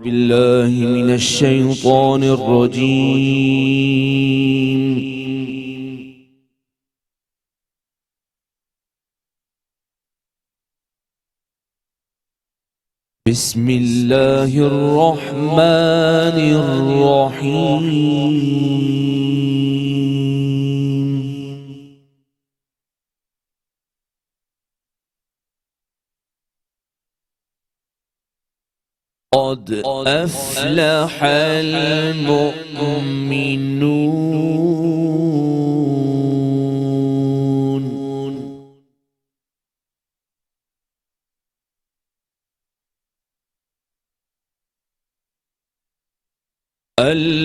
بالله من الشيطان الرجيم. بسم الله الرحمن الرحيم. قد أفلح المؤمنون.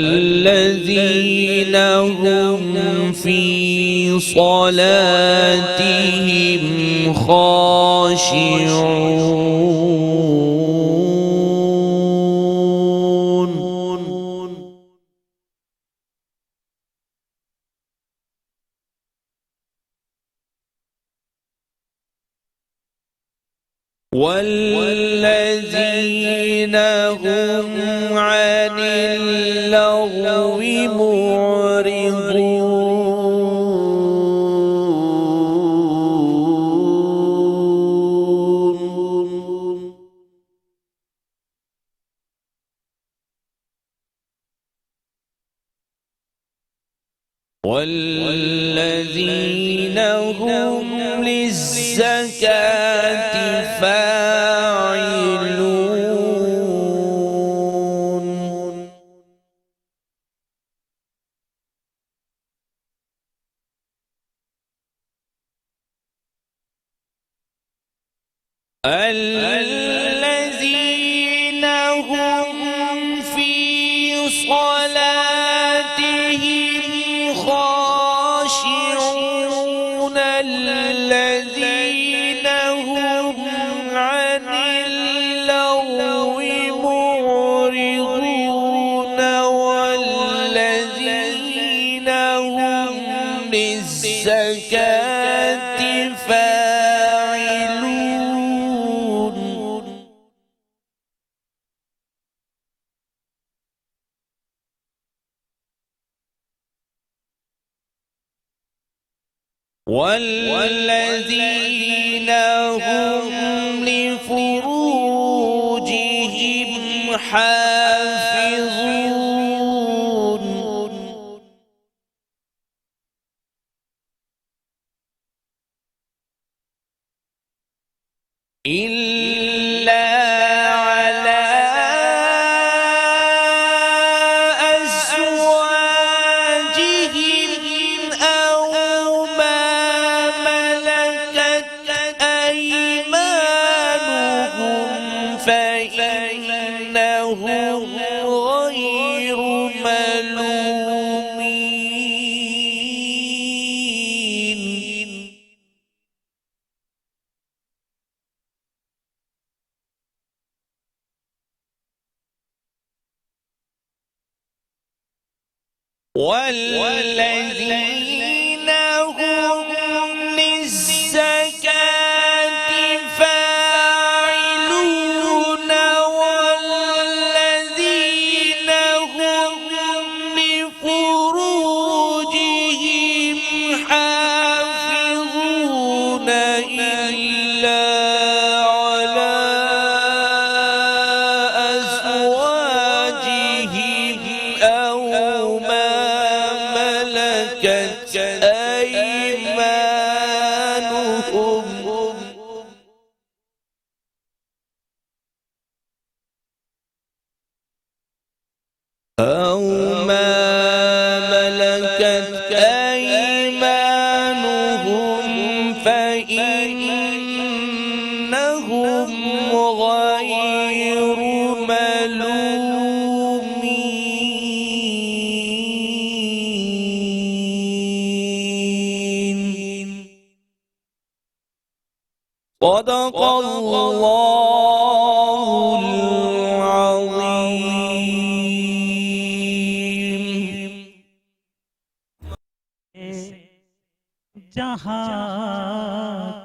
الذين هم في صلاتهم خاشعون. والذين هم عن اللغو معرضون. والذين هم للزكاة فاعلون. الذين هم في صلاتهم خاشعون. الذين هم عن اللغو معرضون. والذين هم للزكاة فاعلون. والذين هم لفروجهم حافظون. إلا على أزواجهم أو ما ملكت أيمانهم فإنهم غير ملومين. والذين هم للزكاة فاعلون. والذين هم لفروجهم حافظون إلا على أزواجهم أو ما ملكت أيمانهم فإنهم غير ملومين. صدق الله العظيم. جہاں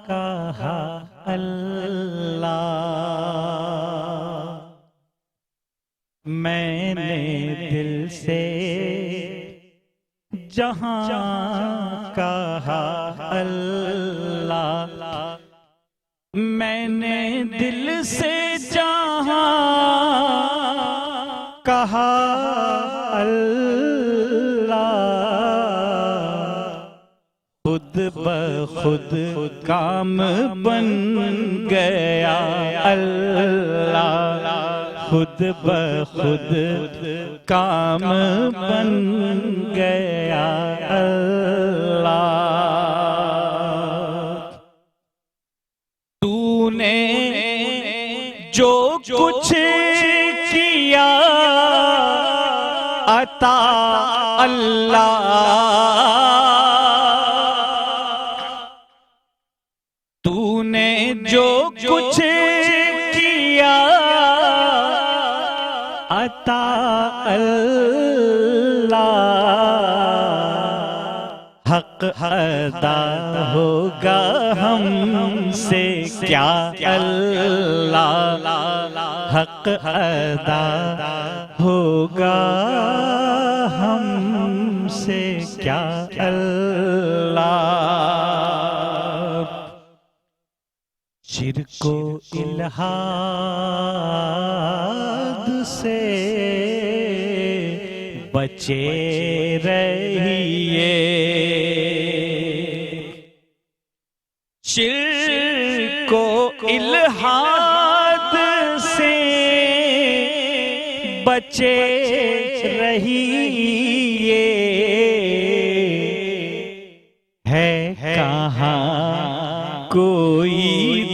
کہا اللہ میں نے دل سے جہاں کہا اللہ، میں نے دل سے جہاں کہا اللہ، خود بخود کام بن گیا اللہ، خود بخود کام بن گیا اللہ۔ تو نے جو کچھ کیا عطا اللہ، تو نے جو کچھ کیا عطا اللہ، حق ادا ہوگا ہم سے کیا اللہ، حق ادا ہوگا ہم سے کیا اللہ۔ شرک و الحاد سے بچے رہیے، شرک و الحاد سے بچے رہیے، ہے کہاں کوئی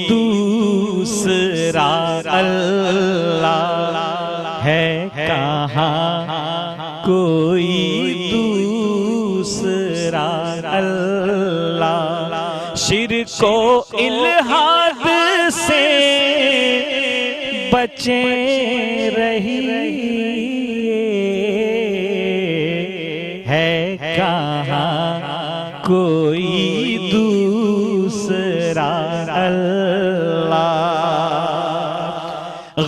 دوسرا اللہ، ہے کہاں کوئی دوسرا اللہ، شرک و الحاد سے بچے رہیے، ہے کہاں کوئی دوسرا اللہ۔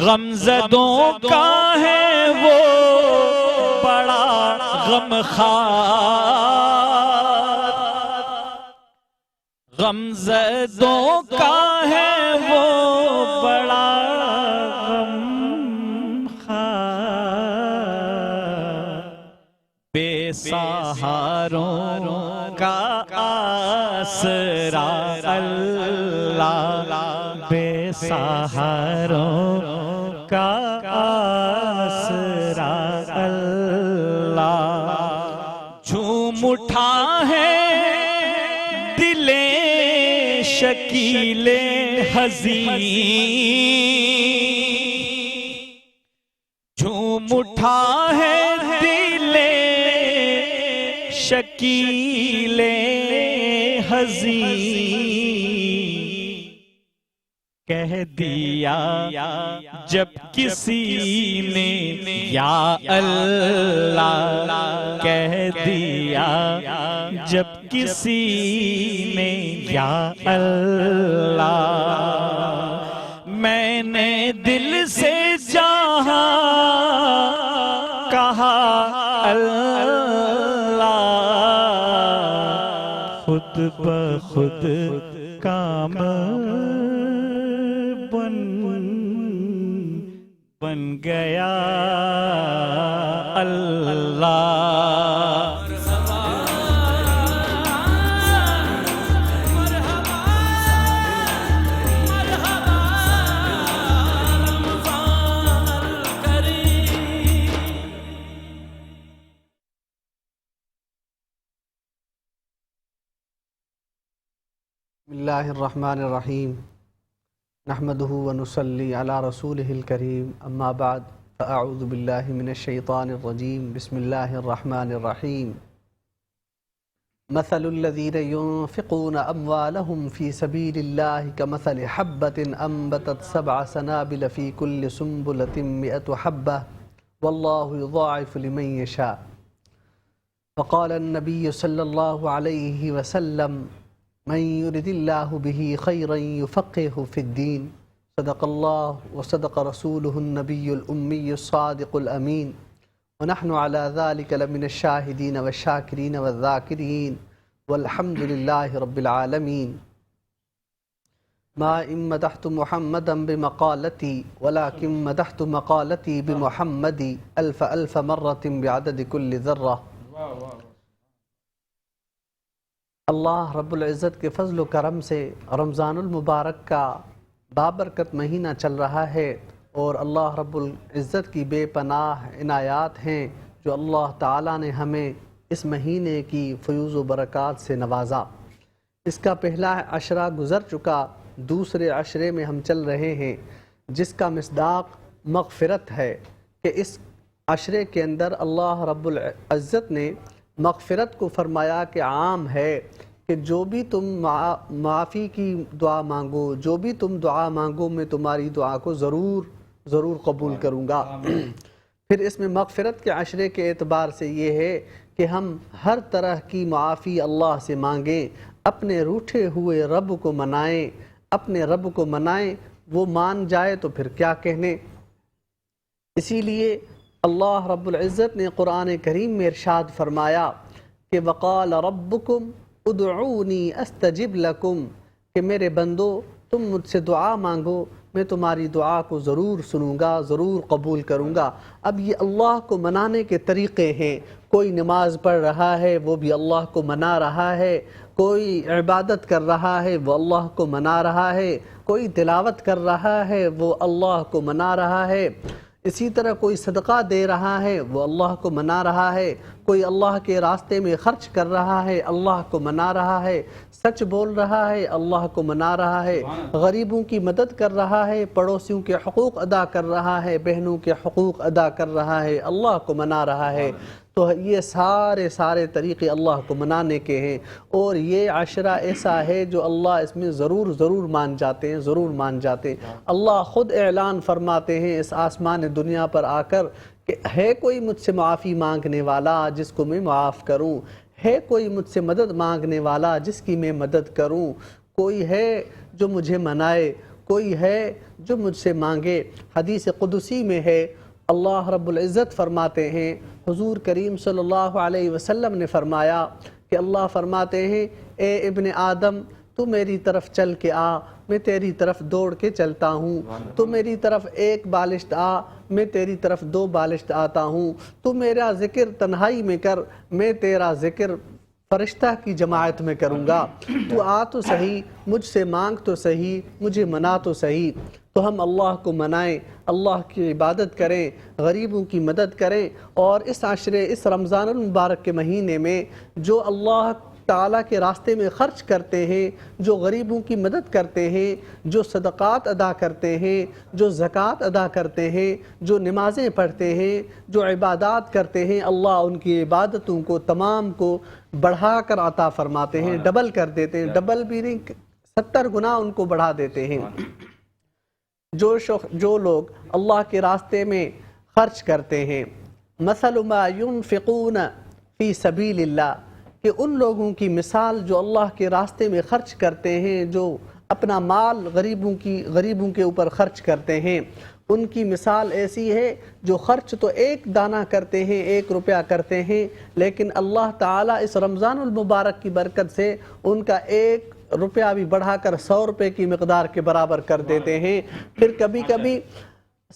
غمزدوں کا ہے وہ بڑا غمخوار، غمزدوں کا ہے وہ بڑا غمخوار، بے سہاروں کا آسرا اللہ، بے سہاروں کا آسرا اللہ، جھوم اٹھا ہے دل شکیل حزین، جھوم اٹھا ہے دل شکیل حزین، کہہ دیا جب کسی نے یا اللہ، کہہ دیا جب کسی نے یا اللہ، میں نے دل سے جہاں کہا اللہ، خود بخود کام بن گیا اللہ۔ بسم اللہ الرحمن الرحیم، نحمدہ ونصلی علی رسولہ الکریم، اما بعد فاعوذ باللہ من الشیطان الرجیم، بسم اللہ الرحمن الرحیم۔ مثل الذین ينفقون اموالهم فی سبیل اللہ کمثل حبۃ انبتت 7 سنابل فی کل سنبلۃ 100 حبۃ واللہ یضاعف لمن یشاء۔ وقال النبی صلی اللہ علیہ وسلم من يرد اللہ به خیرا یفقهه فی الدین، صدق اللہ وصدق رسولہ النبی الأمی الصادق الأمین ونحن على ذلك لمن الشاہدین والشاکرین والذاکرین والحمد للہ رب العالمین ما ان مدحت محمدا بمقالتی ولكن مدحت مقالتی بمحمدی الف الف مرۃ بعدد کل ذرہ۔ اللہ رب العزت کے فضل و کرم سے رمضان المبارک کا بابرکت مہینہ چل رہا ہے اور اللہ رب العزت کی بے پناہ عنایات ہیں جو اللہ تعالیٰ نے ہمیں اس مہینے کی فیوز و برکات سے نوازا۔ اس کا پہلا عشرہ گزر چکا، دوسرے عشرے میں ہم چل رہے ہیں جس کا مصداق مغفرت ہے کہ اس عشرے کے اندر اللہ رب العزت نے مغفرت کو فرمایا کہ عام ہے کہ جو بھی تم معافی کی دعا مانگو، جو بھی تم دعا مانگو، میں تمہاری دعا کو ضرور قبول کروں گا۔ پھر اس میں مغفرت کے عشرے کے اعتبار سے یہ ہے کہ ہم ہر طرح کی معافی اللہ سے مانگیں، اپنے روٹھے ہوئے رب کو منائیں، اپنے رب کو منائیں، وہ مان جائے تو پھر کیا کہنے۔ اسی لیے اللہ رب العزت نے قرآن کریم میں ارشاد فرمایا کہ وقال ربکم ادعونی استجب لکم، کہ میرے بندو تم مجھ سے دعا مانگو، میں تمہاری دعا کو ضرور سنوں گا، ضرور قبول کروں گا۔ اب یہ اللہ کو منانے کے طریقے ہیں، کوئی نماز پڑھ رہا ہے وہ بھی اللہ کو منا رہا ہے، کوئی عبادت کر رہا ہے وہ اللہ کو منا رہا ہے، کوئی تلاوت کر رہا ہے وہ اللہ کو منا رہا ہے، اسی طرح کوئی صدقہ دے رہا ہے وہ اللہ کو منا رہا ہے، کوئی اللہ کے راستے میں خرچ کر رہا ہے اللہ کو منا رہا ہے، سچ بول رہا ہے اللہ کو منا رہا ہے، غریبوں کی مدد کر رہا ہے، پڑوسیوں کے حقوق ادا کر رہا ہے، بہنوں کے حقوق ادا کر رہا ہے، اللہ کو منا رہا ہے۔ تو یہ سارے طریقے اللہ کو منانے کے ہیں، اور یہ عشرہ ایسا ہے جو اللہ اس میں ضرور مان جاتے ہیں۔ اللہ خود اعلان فرماتے ہیں اس آسمان دنیا پر آ کر کہ ہے کوئی مجھ سے معافی مانگنے والا جس کو میں معاف کروں، ہے کوئی مجھ سے مدد مانگنے والا جس کی میں مدد کروں، کوئی ہے جو مجھے منائے، کوئی ہے جو مجھ سے مانگے۔ حدیث قدسی میں ہے، اللہ رب العزت فرماتے ہیں، حضور کریم صلی اللہ علیہ وسلم نے فرمایا کہ اللہ فرماتے ہیں اے ابن آدم تو میری طرف چل کے آ، میں تیری طرف دوڑ کے چلتا ہوں، تو میری طرف ایک بالشت آ، میں تیری طرف دو بالشت آتا ہوں، تو میرا ذکر تنہائی میں کر، میں تیرا ذکر فرشتہ کی جماعت میں کروں گا، تو آ تو صحیح، مجھ سے مانگ تو صحیح، مجھے منا تو صحیح۔ تو ہم اللہ کو منائیں، اللہ کی عبادت کریں، غریبوں کی مدد کریں، اور اس عشرے، اس رمضان المبارک کے مہینے میں جو اللہ تعالیٰ کے راستے میں خرچ کرتے ہیں، جو غریبوں کی مدد کرتے ہیں، جو صدقات ادا کرتے ہیں، جو زکوٰۃ ادا کرتے ہیں، جو نمازیں پڑھتے ہیں، جو عبادات کرتے ہیں، اللہ ان کی عبادتوں کو تمام کو بڑھا کر عطا فرماتے ہیں، ڈبل کر دیتے ہیں، ڈبل بھی نہیں 70 گنا ان کو بڑھا دیتے ہیں۔ جو لوگ اللہ کے راستے میں خرچ کرتے ہیں، مثل ما ينفقون فی سبیل اللہ، کہ ان لوگوں کی مثال جو اللہ کے راستے میں خرچ کرتے ہیں، جو اپنا مال غریبوں کے اوپر خرچ کرتے ہیں، ان کی مثال ایسی ہے جو خرچ تو ایک دانہ کرتے ہیں، 1 روپیہ کرتے ہیں، لیکن اللہ تعالیٰ اس رمضان المبارک کی برکت سے ان کا 1 روپیہ بھی بڑھا کر 100 روپے کی مقدار کے برابر کر دیتے ہیں۔ پھر کبھی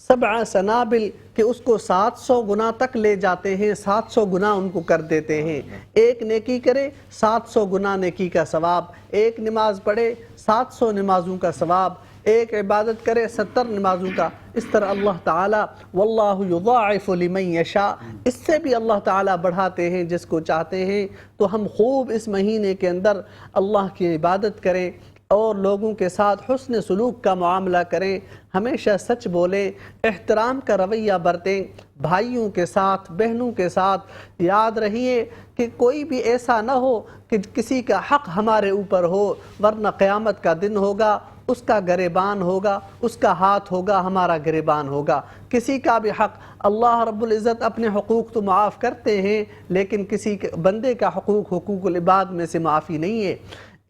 7 سنابل کہ اس کو 700 گنا تک لے جاتے ہیں، 700 گنا ان کو کر دیتے ہیں۔ ایک نیکی کرے 700 گنا نیکی کا ثواب، ایک نماز پڑھے 700 نمازوں کا ثواب، ایک عبادت کرے 70 نمازوں کا۔ اس طرح اللہ تعالیٰ واللہ یضاعف لمن یشاء، اس سے بھی اللہ تعالیٰ بڑھاتے ہیں جس کو چاہتے ہیں۔ تو ہم خوب اس مہینے کے اندر اللہ کی عبادت کریں اور لوگوں کے ساتھ حسن سلوک کا معاملہ کریں، ہمیشہ سچ بولیں، احترام کا رویہ برتیں، بھائیوں کے ساتھ، بہنوں کے ساتھ۔ یاد رہیے کہ کوئی بھی ایسا نہ ہو کہ کسی کا حق ہمارے اوپر ہو، ورنہ قیامت کا دن ہوگا، اس کا گریبان ہوگا، اس کا ہاتھ ہوگا، ہمارا گریبان ہوگا۔ کسی کا بھی حق، اللہ رب العزت اپنے حقوق تو معاف کرتے ہیں، لیکن کسی بندے کا حقوق العباد میں سے معافی نہیں ہے۔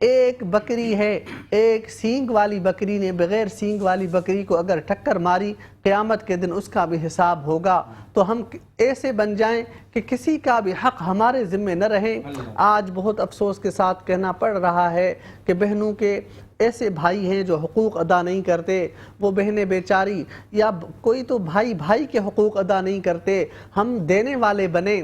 ایک بکری ہے، ایک سینگ والی بکری نے بغیر سینگ والی بکری کو اگر ٹکر ماری، قیامت کے دن اس کا بھی حساب ہوگا۔ تو ہم ایسے بن جائیں کہ کسی کا بھی حق ہمارے ذمے نہ رہے۔ آج بہت افسوس کے ساتھ کہنا پڑ رہا ہے کہ بہنوں کے ایسے بھائی ہیں جو حقوق ادا نہیں کرتے، وہ بہنیں بیچاری، یا کوئی تو بھائی کے حقوق ادا نہیں کرتے۔ ہم دینے والے بنیں۔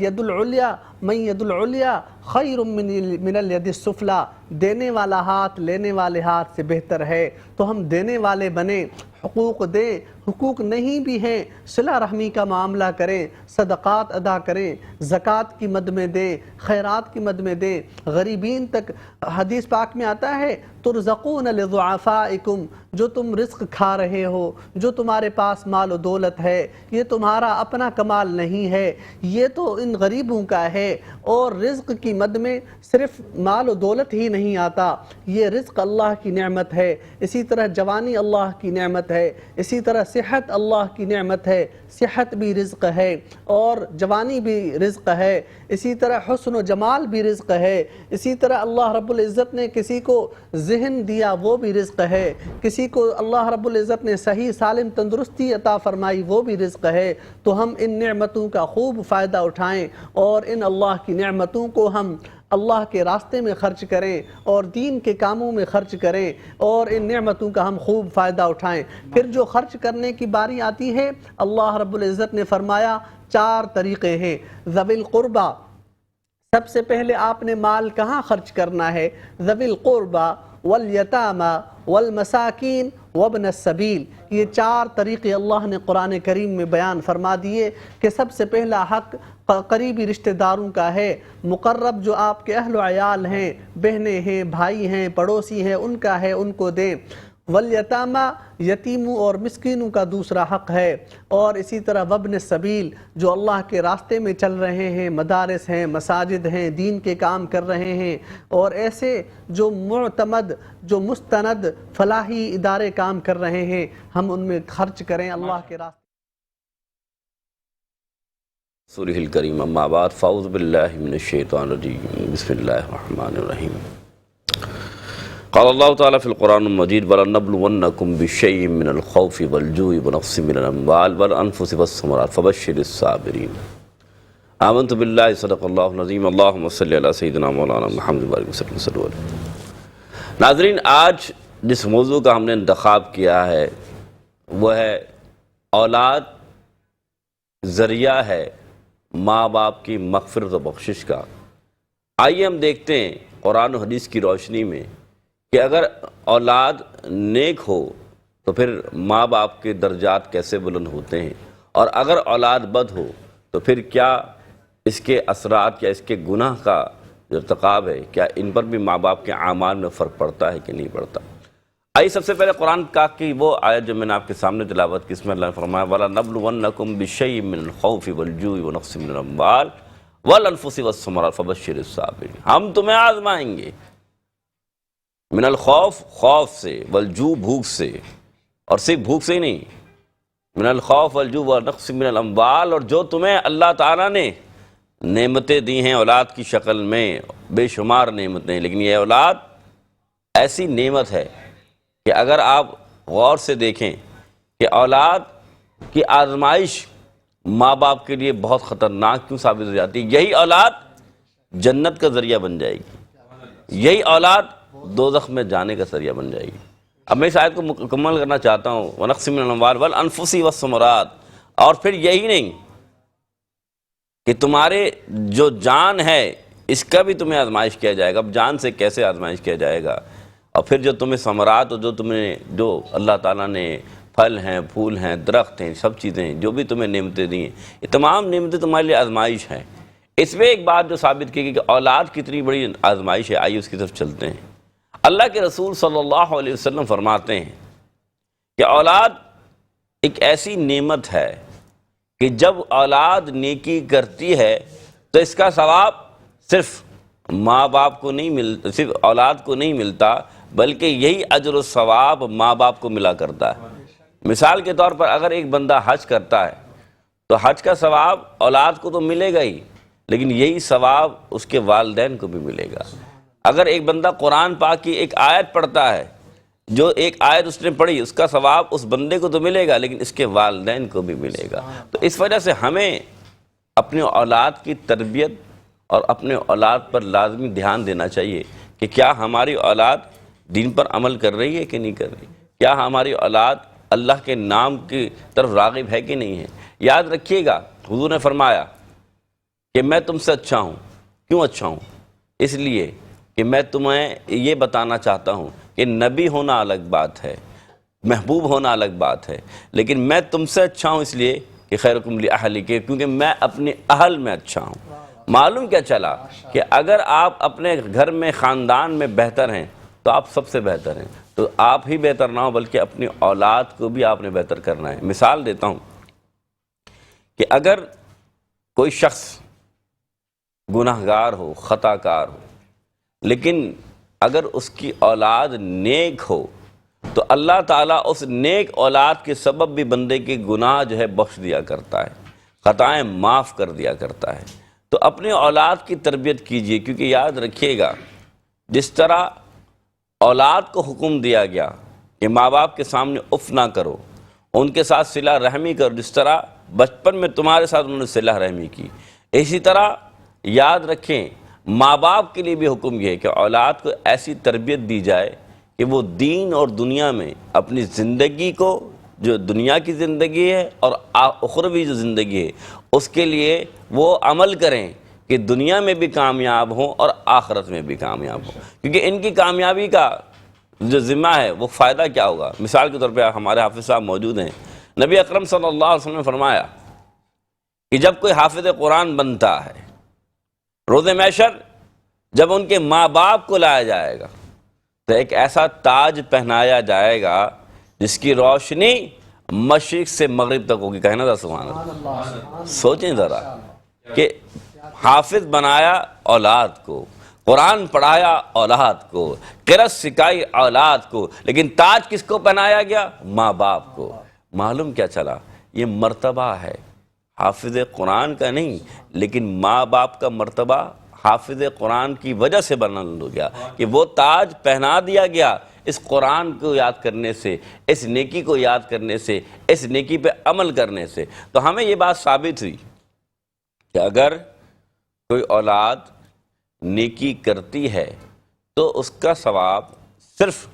ید العلیا خیر من الید السفلی، دینے والا ہاتھ لینے والے ہاتھ سے بہتر ہے۔ تو ہم دینے والے بنیں، حقوق دیں، حقوق نہیں بھی ہیں صلہ رحمی کا معاملہ کریں، صدقات ادا کریں، زکوٰۃ کی مد میں دیں، خیرات کی مد میں دیں، غریبین تک۔ حدیث پاک میں آتا ہے ترزقون لضعفائکم، جو تم رزق کھا رہے ہو، جو تمہارے پاس مال و دولت ہے، یہ تمہارا اپنا کمال نہیں ہے، یہ تو ان غریبوں کا ہے۔ اور رزق کی مد میں صرف مال و دولت ہی نہیں آتا، یہ رزق اللہ کی نعمت ہے۔ اسی طرح جوانی اللہ کی نعمت ہے، اسی طرح صحت اللہ کی نعمت ہے، صحت بھی رزق ہے اور جوانی بھی رزق ہے، اسی طرح حسن و جمال بھی رزق ہے، اسی طرح اللہ رب العزت نے کسی کو ذہن دیا وہ بھی رزق ہے، کسی کو اللہ رب العزت نے صحیح سالم تندرستی عطا فرمائی وہ بھی رزق ہے۔ تو ہم ان نعمتوں کا خوب فائدہ اٹھائیں اور ان اللہ کی نعمتوں کو ہم اللہ کے راستے میں خرچ کریں اور دین کے کاموں میں خرچ کریں اور ان نعمتوں کا ہم خوب فائدہ اٹھائیں۔ پھر جو خرچ کرنے کی باری آتی ہے، اللہ رب العزت نے فرمایا 4 طریقے ہیں۔ ذوی القربہ، سب سے پہلے آپ نے مال کہاں خرچ کرنا ہے؟ ذوی القربہ والیتامى والمساکین وابن السبیل، یہ 4 طریقے اللہ نے قرآن کریم میں بیان فرما دیے کہ سب سے پہلا حق قریبی رشتہ داروں کا ہے، مقرب جو آپ کے اہل و عیال ہیں، بہنیں ہیں، بھائی ہیں، پڑوسی ہیں، ان کا ہے، ان کو دیں۔ والیتامى، یتیموں اور مسکینوں کا دوسرا حق ہے۔ اور اسی طرح وابن السبیل، جو اللہ کے راستے میں چل رہے ہیں، مدارس ہیں، مساجد ہیں، دین کے کام کر رہے ہیں، اور ایسے جو معتمد، جو مستند فلاحی ادارے کام کر رہے ہیں، ہم ان میں خرچ کریں اللہ کے راستے۔ سورہ الکریم، اما بعد، فاعوذ باللہ من الشیطان الرجیم، بسم اللہ الرحمن الرحیم۔ قال اللہ تعالیٰ فی القرآن المجید وَلَنَبْلُوَنَّكُمْ بِشَيْءٍ مِّنَ الْخَوْفِ وَالْجُوعِ وَنَقْصٍ مِّنَ الْأَمْوَالِ وَالْأَنفُسِ وَالثَّمَرَاتِ فَبَشِّرِ الصَّابِرِينَ۔ آمنت باللہ صدق اللہ العظیم، اللہم صلی علی سیدنا مولانا محمد وآلہ وسلم۔ ناظرین، آج جس موضوع کا ہم نے انتخاب کیا ہے وہ ہے اولاد ذریعہ ہے ماں باپ کی مغفرت و بخشش کا۔ آئیے ہم دیکھتے ہیں قرآن و حدیث کی روشنی میں کہ اگر اولاد نیک ہو تو پھر ماں باپ کے درجات کیسے بلند ہوتے ہیں، اور اگر اولاد بد ہو تو پھر کیا اس کے اثرات یا اس کے گناہ کا جو ارتکاب ہے، کیا ان پر بھی ماں باپ کے اعمال میں فرق پڑتا ہے کہ نہیں پڑتا۔ آئیے سب سے پہلے قرآن پاک کی وہ آیت جو میں نے آپ کے سامنے تلاوت کی، اس میں اللہ نے فرمایا وَلَنَبْلُوَنَّكُمْ بِشَيْءٍ مِّنَ الْخَوْفِ وَالْجُوعِ وَنَقْصٍ مِّنَ الْأَمْوَالِ وَالْأَنفُسِ وَالثَّمَرَاتِ فَبَشِّرِ الصَّابِرِينَ۔ ہم تمہیں آزمائیں گے، من الخوف، خوف سے، والجوع، بھوک سے، اور صرف بھوک سے ہی نہیں، من الخوف والجوع ونقص من الاموال، اور جو تمہیں اللہ تعالیٰ نے نعمتیں دی ہیں اولاد کی شکل میں، بے شمار نعمتیں، لیکن یہ اولاد ایسی نعمت ہے کہ اگر آپ غور سے دیکھیں کہ اولاد کی آزمائش ماں باپ کے لیے بہت خطرناک کیوں ثابت ہو جاتی ہے، یہی اولاد جنت کا ذریعہ بن جائے گی، یہی اولاد دوزخ میں جانے کا ذریعہ بن جائے گی۔ اب میں اس آیت کو مکمل کرنا چاہتا ہوں، وَنَقْصٍ مِّنَ الْأَمْوَالِ وَالْأَنفُسِ وَالثَّمَرَاتِ، اور پھر یہی نہیں کہ تمہارے جو جان ہے اس کا بھی تمہیں آزمائش کیا جائے گا۔ اب جان سے کیسے آزمائش کیا جائے گا، اور پھر جو تمہیں ثمرات، اور جو اللہ تعالیٰ نے پھل ہیں، پھول ہیں، درخت ہیں، سب چیزیں جو بھی تمہیں نعمتیں دی ہیں، یہ تمام نعمتیں تمہارے لیے آزمائش ہیں۔ اس میں ایک بات جو ثابت کی گئی کہ اولاد کتنی بڑی آزمائش ہے، آئیے اس کی طرف چلتے ہیں۔ اللہ کے رسول صلی اللہ علیہ وسلم فرماتے ہیں کہ اولاد ایک ایسی نعمت ہے کہ جب اولاد نیکی کرتی ہے تو اس کا ثواب صرف ماں باپ کو نہیں ملتا، صرف اولاد کو نہیں ملتا، بلکہ یہی اجر و ثواب ماں باپ کو ملا کرتا ہے۔ مثال کے طور پر اگر ایک بندہ حج کرتا ہے تو حج کا ثواب اولاد کو تو ملے گا ہی، لیکن یہی ثواب اس کے والدین کو بھی ملے گا۔ اگر ایک بندہ قرآن پاک کی ایک آیت پڑھتا ہے، جو ایک آیت اس نے پڑھی، اس کا ثواب اس بندے کو تو ملے گا، لیکن اس کے والدین کو بھی ملے گا۔ تو اس وجہ سے ہمیں اپنے اولاد کی تربیت اور اپنے اولاد پر لازمی دھیان دینا چاہیے کہ کیا ہماری اولاد دین پر عمل کر رہی ہے کہ نہیں کر رہی، کیا ہماری اولاد اللہ کے نام کی طرف راغب ہے کہ نہیں ہے۔ یاد رکھیے گا، حضور نے فرمایا کہ میں تم سے اچھا ہوں۔ کیوں اچھا ہوں؟ اس لیے کہ میں تمہیں یہ بتانا چاہتا ہوں کہ نبی ہونا الگ بات ہے، محبوب ہونا الگ بات ہے، لیکن میں تم سے اچھا ہوں اس لیے کہ خیرکم لأہلی، کیونکہ میں اپنے اہل میں اچھا ہوں۔ معلوم کیا چلا کہ اگر آپ اپنے گھر میں خاندان میں بہتر ہیں تو آپ سب سے بہتر ہیں، تو آپ ہی بہتر نہ ہو بلکہ اپنی اولاد کو بھی آپ نے بہتر کرنا ہے۔ مثال دیتا ہوں کہ اگر کوئی شخص گناہگار ہو، خطا کار ہو، لیکن اگر اس کی اولاد نیک ہو تو اللہ تعالیٰ اس نیک اولاد کے سبب بھی بندے کے گناہ جو ہے بخش دیا کرتا ہے، خطائیں معاف کر دیا کرتا ہے۔ تو اپنے اولاد کی تربیت کیجئے، کیونکہ یاد رکھیے گا جس طرح اولاد کو حکم دیا گیا کہ ماں باپ کے سامنے اف نہ کرو، ان کے ساتھ صلہ رحمی کرو، جس طرح بچپن میں تمہارے ساتھ انہوں نے صلہ رحمی کی، اسی طرح یاد رکھیں ماں باپ کے لیے بھی حکم یہ ہے کہ اولاد کو ایسی تربیت دی جائے کہ وہ دین اور دنیا میں اپنی زندگی کو، جو دنیا کی زندگی ہے اور اخروی جو زندگی ہے، اس کے لیے وہ عمل کریں کہ دنیا میں بھی کامیاب ہوں اور آخرت میں بھی کامیاب ہوں، کیونکہ ان کی کامیابی کا جو ذمہ ہے وہ فائدہ کیا ہوگا۔ مثال کے طور پہ ہمارے حافظ صاحب موجود ہیں، نبی اکرم صلی اللہ علیہ وسلم نے فرمایا کہ جب کوئی حافظ قرآن بنتا ہے، روز محشر جب ان کے ماں باپ کو لایا جائے گا تو ایک ایسا تاج پہنایا جائے گا جس کی روشنی مشرق سے مغرب تک ہوگی۔ کہنا تھا سبحان اللہ۔ سوچیں ذرا کہ حافظ بنایا اولاد کو، قرآن پڑھایا اولاد کو، قرأت سکھائی اولاد کو، لیکن تاج کس کو پہنایا گیا؟ ماں باپ کو۔ معلوم کیا چلا؟ یہ مرتبہ ہے حافظ قرآن کا نہیں، لیکن ماں باپ کا مرتبہ حافظ قرآن کی وجہ سے بلند ہو گیا کہ وہ تاج پہنا دیا گیا اس قرآن کو یاد کرنے سے، اس نیکی کو یاد کرنے سے، اس نیکی پہ عمل کرنے سے۔ تو ہمیں یہ بات ثابت ہوئی کہ اگر کوئی اولاد نیکی کرتی ہے تو اس کا ثواب صرف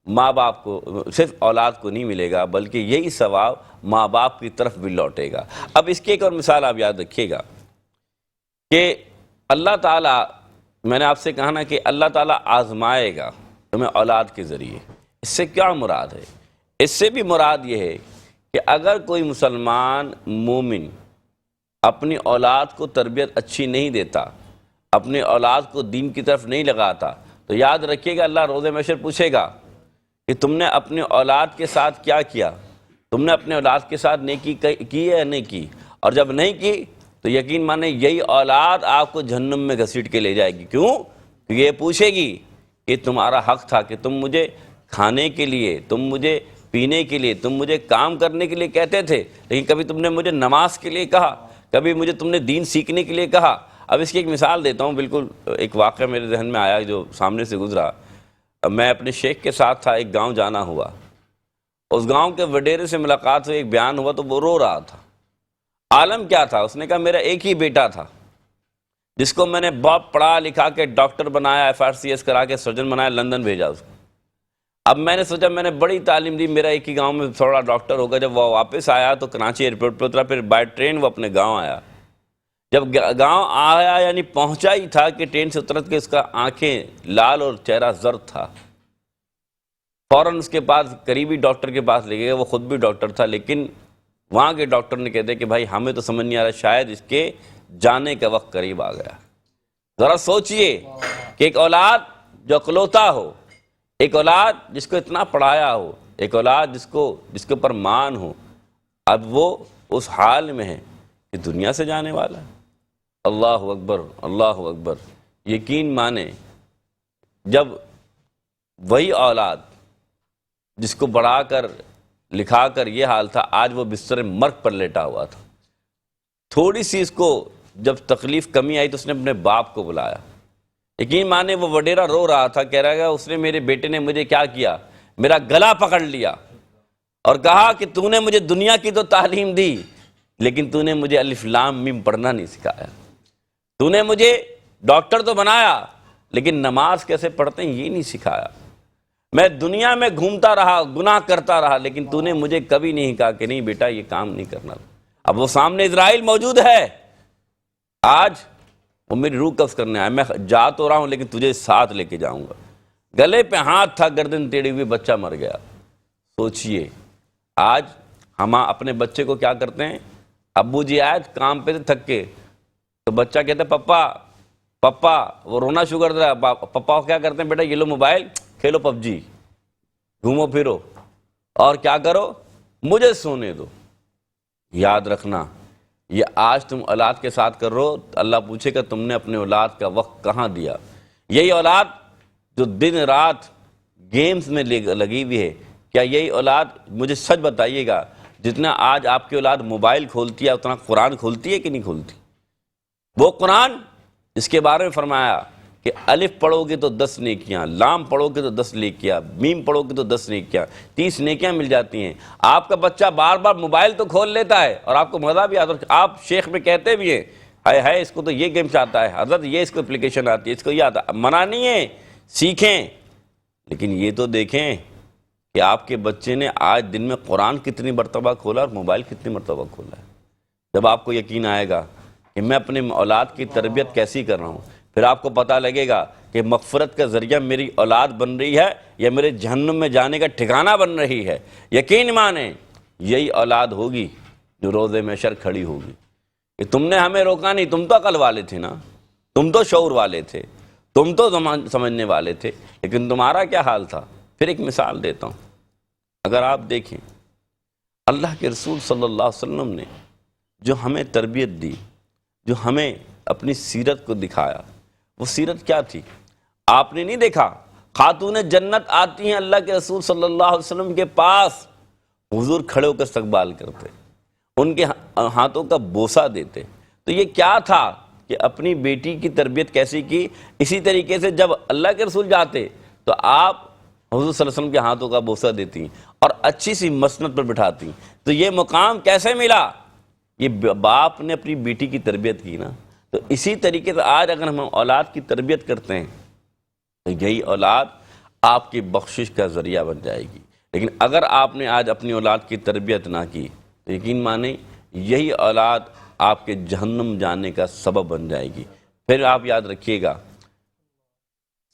ماں باپ کو، صرف اولاد کو نہیں ملے گا، بلکہ یہی ثواب ماں باپ کی طرف بھی لوٹے گا۔ اب اس کی ایک اور مثال آپ یاد رکھیے گا کہ اللہ تعالیٰ، میں نے آپ سے کہا نا کہ اللہ تعالیٰ آزمائے گا تمہیں اولاد کے ذریعے۔ اس سے کیا مراد ہے؟ اس سے بھی مراد یہ ہے کہ اگر کوئی مسلمان مومن اپنی اولاد کو تربیت اچھی نہیں دیتا، اپنی اولاد کو دین کی طرف نہیں لگاتا، تو یاد رکھیے گا اللہ روز محشر پوچھے گا کہ تم نے اپنے اولاد کے ساتھ کیا کیا، تم نے اپنے اولاد کے ساتھ نیکی کی ہے یا نہیں کی، اور جب نہیں کی تو یقین مانے یہی اولاد آپ کو جہنم میں گھسیٹ کے لے جائے گی۔ کیوں؟ کیونکہ یہ پوچھے گی کہ تمہارا حق تھا کہ تم مجھے کھانے کے لیے، تم مجھے پینے کے لیے، تم مجھے کام کرنے کے لیے کہتے تھے، لیکن کبھی تم نے مجھے نماز کے لیے کہا، کبھی مجھے تم نے دین سیکھنے کے لیے کہا۔ اب اس کی ایک مثال دیتا ہوں، بالکل ایک واقعہ میرے ذہن میں آیا جو سامنے سے گزرا۔ میں اپنے شیخ کے ساتھ تھا، ایک گاؤں جانا ہوا، اس گاؤں کے وڈیرے سے ملاقات ہوئی، ایک بیان ہوا تو وہ رو رہا تھا۔ عالم کیا تھا؟ اس نے کہا میرا ایک ہی بیٹا تھا جس کو میں نے بہت پڑھا لکھا کے ڈاکٹر بنایا، FRCS کرا کے سرجن بنایا، لندن بھیجا اس کو۔ اب میں نے سوچا میں نے بڑی تعلیم دی، میرا ایک ہی گاؤں میں تھوڑا ڈاکٹر ہوگا۔ جب وہ واپس آیا تو کراچی ایئرپورٹ پہ اترا، پھر بائی ٹرین وہ اپنے گاؤں آیا۔ جب گاؤں آیا یعنی پہنچا ہی تھا کہ ٹرین سے اترت کے اس کا آنکھیں لال اور چہرہ زرد تھا۔ فوراً اس کے پاس قریبی ڈاکٹر کے پاس لے گئے، وہ خود بھی ڈاکٹر تھا، لیکن وہاں کے ڈاکٹر نے کہتے کہ بھائی ہمیں تو سمجھ نہیں آ رہا، شاید اس کے جانے کا وقت قریب آ گیا۔ ذرا سوچئے کہ ایک اولاد جو اکلوتا ہو، ایک اولاد جس کو اتنا پڑھایا ہو، ایک اولاد جس کے اوپر مان ہو، اب وہ اس حال میں ہے کہ دنیا سے جانے والا ہے۔ اللہ اکبر، اللہ اکبر۔ یقین مانے جب وہی اولاد جس کو بڑھا کر لکھا کر یہ حال تھا، آج وہ بستر مرگ پر لیٹا ہوا تھا، تھوڑی سی اس کو جب تکلیف کمی آئی تو اس نے اپنے باپ کو بلایا یقین مانے وہ وڈیرا رو رہا تھا، کہہ رہا اس نے میرے بیٹے نے مجھے کیا کیا، میرا گلا پکڑ لیا اور کہا کہ تو نے مجھے دنیا کی تو تعلیم دی لیکن تو نے مجھے الف لام میم پڑھنا نہیں سکھایا، تو نے مجھے ڈاکٹر تو بنایا لیکن نماز کیسے پڑھتے ہیں یہ نہیں سکھایا، میں دنیا میں گھومتا رہا، گناہ کرتا رہا، لیکن تو نے مجھے کبھی نہیں کہا کہ نہیں بیٹا یہ کام نہیں کرنا۔ اب وہ سامنے اسرائیل موجود ہے، آج وہ میری روح قبض کرنے آیا، میں جا تو رہا ہوں لیکن تجھے ساتھ لے کے جاؤں گا۔ گلے پہ ہاتھ تھا، گردن ٹیڑھی ہوئی، بچہ مر گیا۔ سوچئے آج ہم اپنے بچے کو کیا کرتے ہیں، ابو جی آئے کام پہ تھک کے تو بچہ کہتا ہے پپا پپا، وہ رونا شروع کر رہا ہے، پپا کیا کرتے ہیں، بیٹا یہ لو موبائل، کھیلو پب جی، گھومو پھرو اور کیا کرو، مجھے سونے دو۔ یاد رکھنا یہ آج تم اولاد کے ساتھ کر رہو، اللہ پوچھے گا تم نے اپنے اولاد کا وقت کہاں دیا۔ یہی اولاد جو دن رات گیمز میں لگی ہوئی ہے، کیا یہی اولاد، مجھے سچ بتائیے گا، جتنا آج آپ کی اولاد موبائل کھولتی ہے اتنا قرآن کھولتی ہے کہ نہیں کھولتی؟ وہ قرآن اس کے بارے میں فرمایا کہ الف پڑھو گے تو 10 نیکیاں، لام پڑھو گے تو 10 نیکیاں، میم پڑھو گے تو 10 نیکیاں، 30 نیکیاں مل جاتی ہیں۔ آپ کا بچہ بار بار موبائل تو کھول لیتا ہے اور آپ کو مزہ بھی آتا ہے، آپ شیخ میں کہتے بھی ہیں ہائے ہائے اس کو تو یہ گیم چاہتا ہے، حضرت یہ اس کو اپلیکیشن آتی ہے، اس کو یہ آتا ہے، منع نہیں ہے، سیکھیں، لیکن یہ تو دیکھیں کہ آپ کے بچے نے آج دن میں قرآن کتنی مرتبہ کھولا اور موبائل کتنی مرتبہ کھولا ہے۔ جب آپ کو یقین آئے گا کہ میں اپنے اولاد کی تربیت کیسی کر رہا ہوں، پھر آپ کو پتہ لگے گا کہ مغفرت کا ذریعہ میری اولاد بن رہی ہے یا میرے جہنم میں جانے کا ٹھکانہ بن رہی ہے۔ یقین مانیں یہی اولاد ہوگی جو روز محشر کھڑی ہوگی کہ تم نے ہمیں روکا نہیں، تم تو عقل والے تھے نا، تم تو شعور والے تھے، تم تو سمجھنے والے تھے، لیکن تمہارا کیا حال تھا۔ پھر ایک مثال دیتا ہوں، اگر آپ دیکھیں اللہ کے رسول صلی اللہ علیہ وسلم نے جو ہمیں تربیت دی، جو ہمیں اپنی سیرت کو دکھایا، وہ سیرت کیا تھی؟ آپ نے نہیں دیکھا خاتون جنت آتی ہیں اللہ کے رسول صلی اللہ علیہ وسلم کے پاس، حضور کھڑے ہو کر استقبال کرتے، ان کے ہاتھوں کا بوسہ دیتے۔ تو یہ کیا تھا کہ اپنی بیٹی کی تربیت کیسی کی؟ اسی طریقے سے جب اللہ کے رسول جاتے تو آپ حضور صلی اللہ علیہ وسلم کے ہاتھوں کا بوسہ دیتی اور اچھی سی مسند پر بٹھاتی۔ تو یہ مقام کیسے ملا؟ یہ باپ نے اپنی بیٹی کی تربیت کی نا۔ تو اسی طریقے سے آج اگر ہم اولاد کی تربیت کرتے ہیں تو یہی اولاد آپ کی بخشش کا ذریعہ بن جائے گی، لیکن اگر آپ نے آج اپنی اولاد کی تربیت نہ کی تو یقین مانیں یہی اولاد آپ کے جہنم جانے کا سبب بن جائے گی۔ پھر آپ یاد رکھیے گا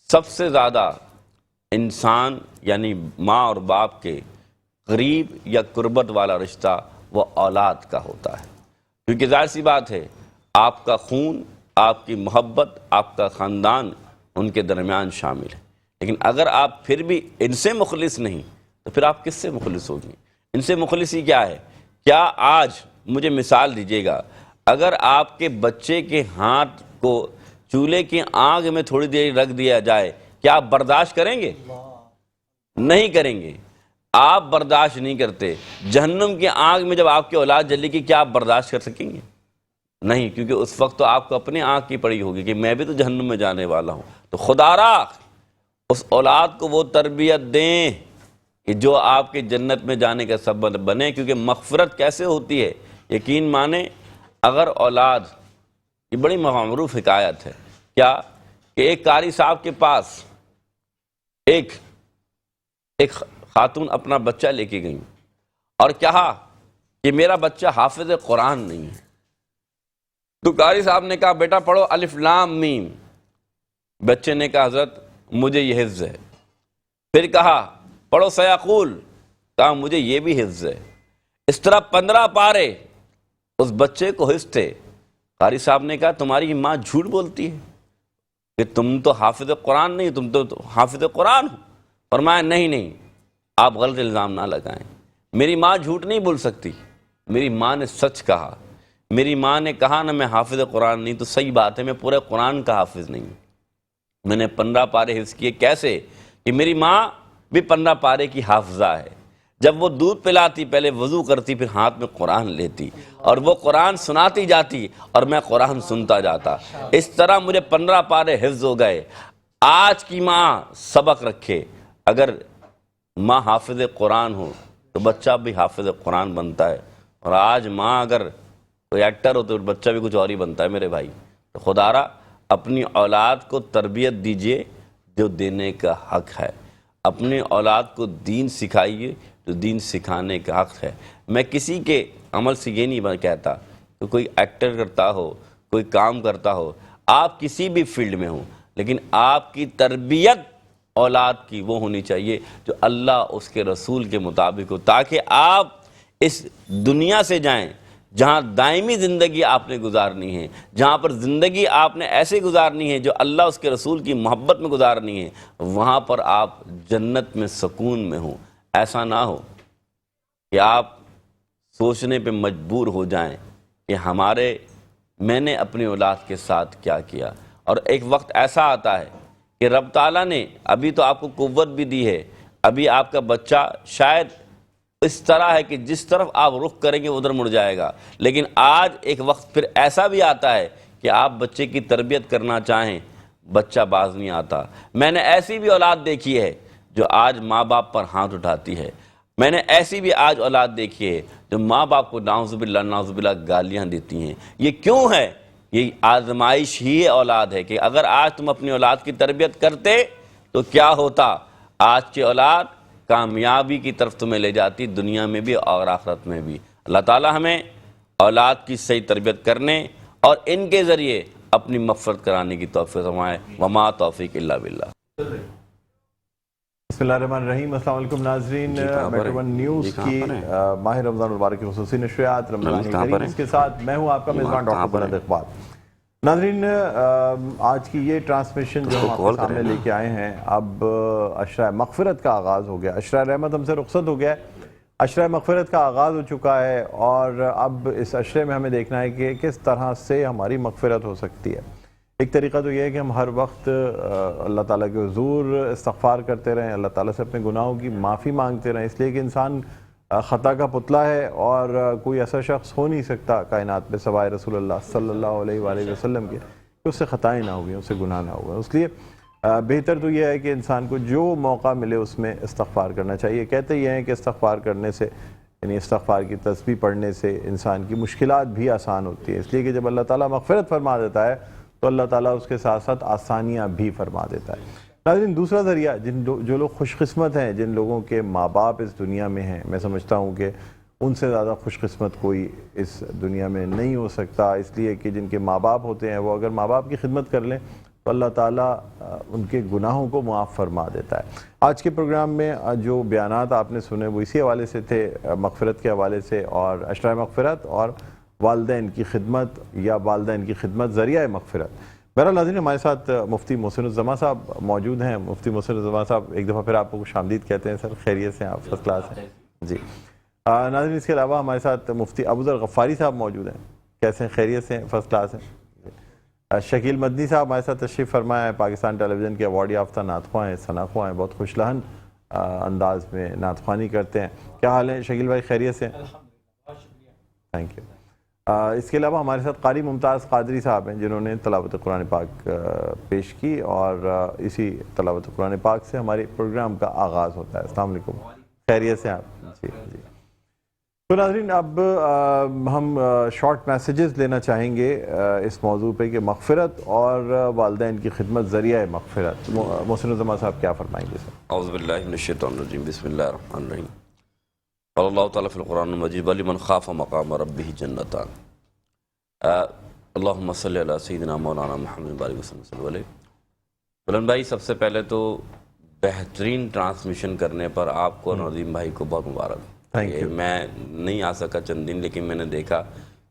سب سے زیادہ انسان یعنی ماں اور باپ کے قریب یا قربت والا رشتہ وہ اولاد کا ہوتا ہے، کیونکہ ظاہر سی بات ہے آپ کا خون، آپ کی محبت، آپ کا خاندان ان کے درمیان شامل ہے، لیکن اگر آپ پھر بھی ان سے مخلص نہیں تو پھر آپ کس سے مخلص ہوگی؟ ان سے مخلصی کیا ہے؟ کیا آج مجھے مثال دیجیے گا، اگر آپ کے بچے کے ہاتھ کو چولہے کی آگ میں تھوڑی دیر رکھ دیا جائے کیا آپ برداشت کریں گے؟ نہیں کریں گے، آپ برداشت نہیں کرتے۔ جہنم کی آگ میں جب آپ کی اولاد جلے گی کیا آپ برداشت کر سکیں گے؟ نہیں، کیونکہ اس وقت تو آپ کو اپنے آنکھ کی پڑی ہوگی کہ میں بھی تو جہنم میں جانے والا ہوں۔ تو خدا را اس اولاد کو وہ تربیت دیں کہ جو آپ کے جنت میں جانے کا سبب بنے، کیونکہ مغفرت کیسے ہوتی ہے؟ یقین مانیں اگر اولاد، یہ بڑی معروف حکایت ہے، کیا کہ ایک قاری صاحب کے پاس ایک خاتون اپنا بچہ لے کے گئی اور کہا کہ میرا بچہ حافظ قرآن نہیں ہے۔ تو قاری صاحب نے کہا بیٹا پڑھو الف لام میم۔ بچے نے کہا حضرت مجھے یہ حفظ ہے۔ پھر کہا پڑھو سیقول، کہا مجھے یہ بھی حفظ ہے۔ اس طرح 15 پارے اس بچے کو حفظ تھے۔ قاری صاحب نے کہا تمہاری ماں جھوٹ بولتی ہے کہ تم تو حافظ قرآن نہیں، تم تو حافظ قرآن ہو۔ فرمایا نہیں، آپ غلط الزام نہ لگائیں، میری ماں جھوٹ نہیں بول سکتی، میری ماں نے سچ کہا۔ میری ماں نے کہا نا میں حافظ قرآن نہیں، تو صحیح بات ہے میں پورے قرآن کا حافظ نہیں ہوں، میں نے 15 پارے حفظ کیے۔ کیسے کہ میری ماں بھی 15 پارے کی حافظہ ہے۔ جب وہ دودھ پلاتی پہلے وضو کرتی، پھر ہاتھ میں قرآن لیتی اور وہ قرآن سناتی جاتی اور میں قرآن سنتا جاتا. اس طرح مجھے 15 پارے حفظ ہو گئے. آج کی ماں سبق رکھے، اگر ماں حافظ قرآن ہو تو بچہ بھی حافظ قرآن بنتا ہے، اور آج ماں اگر کوئی ایکٹر ہو تو بچہ بھی کچھ اور ہی بنتا ہے میرے بھائی. تو خدا را اپنی اولاد کو تربیت دیجئے جو دینے کا حق ہے، اپنی اولاد کو دین سکھائیے جو دین سکھانے کا حق ہے. میں کسی کے عمل سے یہ نہیں کہتا کہ کوئی ایکٹر کرتا ہو، کوئی کام کرتا ہو، آپ کسی بھی فیلڈ میں ہوں، لیکن آپ کی تربیت اولاد کی وہ ہونی چاہیے جو اللہ اس کے رسول کے مطابق ہو، تاکہ آپ اس دنیا سے جائیں جہاں دائمی زندگی آپ نے گزارنی ہے، جہاں پر زندگی آپ نے ایسے گزارنی ہے جو اللہ اس کے رسول کی محبت میں گزارنی ہے، وہاں پر آپ جنت میں سکون میں ہوں. ایسا نہ ہو کہ آپ سوچنے پہ مجبور ہو جائیں کہ میں نے اپنی اولاد کے ساتھ کیا کیا. اور ایک وقت ایسا آتا ہے کہ رب تعالیٰ نے ابھی تو آپ کو قوت بھی دی ہے، ابھی آپ کا بچہ شاید اس طرح ہے کہ جس طرف آپ رخ کریں گے ادھر مڑ جائے گا، لیکن آج ایک وقت پھر ایسا بھی آتا ہے کہ آپ بچے کی تربیت کرنا چاہیں، بچہ باز نہیں آتا. میں نے ایسی بھی اولاد دیکھی ہے جو آج ماں باپ پر ہاتھ اٹھاتی ہے. میں نے ایسی بھی آج اولاد دیکھی ہے جو ماں باپ کو نعوذ باللہ گالیاں دیتی ہیں. یہ کیوں ہے؟ یہ آزمائش ہی اولاد ہے کہ اگر آج تم اپنی اولاد کی تربیت کرتے تو کیا ہوتا؟ آج کی اولاد کامیابی کی طرف تمہیں لے جاتی، دنیا میں بھی اور آخرت میں بھی. اللہ تعالی ہمیں اولاد کی صحیح تربیت کرنے اور ان کے ذریعے اپنی مغفرت کرانے کی توفیق فرمائے. وما توفیق الا باللہ. بسم اللہ الرحمن الرحیم. السلام علیکم ناظرین. میٹرو ون نیوز کی ماہ رمضان المبارک کی خصوصی نشریات رمضان کریم، اس کے ساتھ میں ہوں آپ کا میزبان ڈاکٹر بلند اقبال. ناظرین، آج کی یہ ٹرانسمیشن جو ہم آپ کے سامنے لے کے آئے ہیں، اب عشرہ مغفرت کا آغاز ہو گیا. عشرہ رحمت ہم سے رخصت ہو گیا ہے، عشرہ مغفرت کا آغاز ہو چکا ہے، اور اب اس عشرے میں ہمیں دیکھنا ہے کہ کس طرح سے ہماری مغفرت ہو سکتی ہے. ایک طریقہ تو یہ ہے کہ ہم ہر وقت اللہ تعالیٰ کے حضور استغفار کرتے رہیں، اللہ تعالیٰ سے اپنے گناہوں کی معافی مانگتے رہیں، اس لیے کہ انسان خطا کا پتلا ہے اور کوئی ایسا شخص ہو نہیں سکتا کائنات میں سوائے رسول اللہ صلی اللہ علیہ وآلہ وسلم کے کہ اس سے خطائیں نہ ہوگی، اس سے گناہ نہ ہوگا. اس لیے بہتر تو یہ ہے کہ انسان کو جو موقع ملے اس میں استغفار کرنا چاہیے. کہتے یہ ہیں کہ استغفار کرنے سے، یعنی استغفار کی تسبیح پڑھنے سے انسان کی مشکلات بھی آسان ہوتی ہیں، اس لیے کہ جب اللہ تعالیٰ مغفرت فرما دیتا ہے تو اللہ تعالیٰ اس کے ساتھ ساتھ آسانیاں بھی فرما دیتا ہے. ناظرین، دوسرا ذریعہ جو لوگ خوش قسمت ہیں، جن لوگوں کے ماں باپ اس دنیا میں ہیں، میں سمجھتا ہوں کہ ان سے زیادہ خوش قسمت کوئی اس دنیا میں نہیں ہو سکتا، اس لیے کہ جن کے ماں باپ ہوتے ہیں وہ اگر ماں باپ کی خدمت کر لیں تو اللہ تعالیٰ ان کے گناہوں کو معاف فرما دیتا ہے. آج کے پروگرام میں جو بیانات آپ نے سنے وہ اسی حوالے سے تھے، مغفرت کے حوالے سے، اور عشرہ مغفرت اور والدین کی خدمت یا والدین کی خدمت ذریعہ مغفرت. بہرحال ناظرین، ہمارے ساتھ مفتی محسن الزماں صاحب موجود ہیں. مفتی محسن الزماں صاحب، ایک دفعہ پھر آپ کو خوش آمدید کہتے ہیں سر. خیریت سے ہیں آپ؟ فرسٹ کلاس ہیں جی. ناظرین، اس کے علاوہ ہمارے ساتھ مفتی ابوذر غفاری صاحب موجود ہیں. کیسے ہیں؟ خیریت سے ہیں؟ فرسٹ کلاس ہیں. شکیل مدنی صاحب ہمارے ساتھ تشریف فرمایا ہے، پاکستان ٹیلی ویژن کے ایوارڈ یافتہ نعت خواں ہیں، ثنا خواں ہیں، بہت خوش لہن انداز میں نعت خوانی کرتے ہیں. کیا حال ہے شکیل بھائی؟ خیریت سے ہیں؟ Thank you. اس کے علاوہ ہمارے ساتھ قاری ممتاز قادری صاحب ہیں، جنہوں نے تلاوت قرآن پاک پیش کی، اور اسی تلاوت قرآن پاک سے ہمارے پروگرام کا آغاز ہوتا ہے. السلام علیکم. خیریت سے آپ؟ جی جی. تو ناظرین، اب ہم شارٹ میسیجز لینا چاہیں گے اس موضوع پہ کہ مغفرت اور والدین کی خدمت ذریعہ مغفرت. محسن الزماں صاحب کیا فرمائیں گے سر؟ اعوذ باللہ من الشیطان الرجیم. بسم اللہ الرحمن الرحیم. قال اللہ تعالیٰ فی القرآن المجید وَلِمَنْ خَافَ مَقَامَ رَبِّهِ جَنَّتَانِ. اللہم صلی علی سیدنا مولانا محمد بارک وسلم صلی اللہ علیہ. بلند بھائی، سب سے پہلے تو بہترین ٹرانسمیشن کرنے پر آپ کو اور نظیم بھائی کو بہت مبارک. میں نہیں آ سکا چند دن، لیکن میں نے دیکھا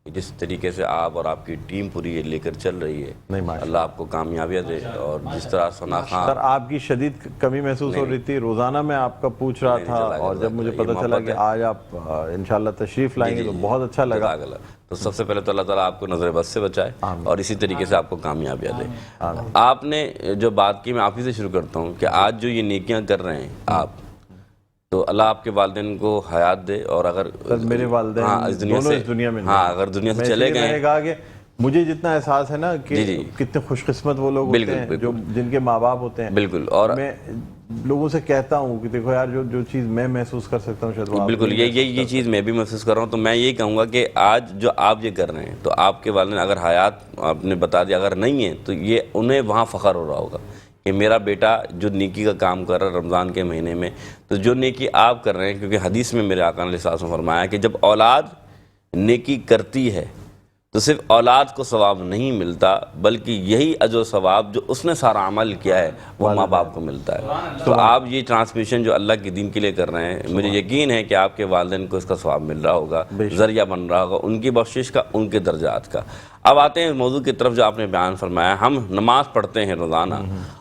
کہ جس طریقے سے آپ اور آپ کی ٹیم پوری یہ لے کر چل رہی ہے، اللہ آپ کو کامیابیاں دے. اور جس طرح ثنا خان سر، آپ کی شدید کمی محسوس ہو رہی تھی، روزانہ میں آپ کا پوچھ رہا تھا، اور جب مجھے پتہ چلا کہ آج آپ انشاءاللہ تشریف لائیں گے تو بہت اچھا لگا. تو سب سے پہلے تو اللہ تعالیٰ آپ کو نظر بد سے بچائے اور اسی طریقے سے آپ کو کامیابیاں دے. آپ نے جو بات کی، میں آپ ہی سے شروع کرتا ہوں کہ آج جو یہ نیکیاں کر رہے ہیں آپ، تو اللہ آپ کے والدین کو حیات دے، اور اگر میرے والدین دونوں اس دنیا میں اگر دنیا سے چلے گئے، میں نے کہا کہ مجھے جتنا احساس ہے نا کہ کتنے خوش قسمت وہ لوگ ہوتے ہیں جو جن کے ماں باپ ہوتے ہیں. بالکل. اور میں لوگوں سے کہتا ہوں کہ دیکھو یار جو چیز میں محسوس کر سکتا ہوں شاید وہ بالکل یہ چیز میں بھی محسوس کر رہا ہوں. تو میں یہی کہوں گا کہ آج جو آپ یہ کر رہے ہیں تو آپ کے والدین اگر حیات آپ نے بتا دیا اگر نہیں ہیں تو یہ انہیں وہاں فخر ہو رہا ہوگا کہ میرا بیٹا جو نیکی کا کام کر رہا ہے رمضان کے مہینے میں. تو جو نیکی آپ کر رہے ہیں، کیونکہ حدیث میں میرے آقا علیہ الصلوۃ والسلام نے فرمایا کہ جب اولاد نیکی کرتی ہے تو صرف اولاد کو ثواب نہیں ملتا، بلکہ یہی اجر و ثواب جو اس نے سارا عمل کیا ہے وہ ماں باپ کو ملتا ہے. تو آپ یہ ٹرانسمیشن جو اللہ کے دین کے لیے کر رہے ہیں، مجھے یقین ہے کہ آپ کے والدین کو اس کا ثواب مل رہا ہوگا، ذریعہ بن رہا ہوگا ان کی بخشش کا، ان کے درجات کا. اب آتے ہیں موضوع کی طرف جو آپ نے بیان فرمایا. ہم نماز پڑھتے ہیں روزانہ،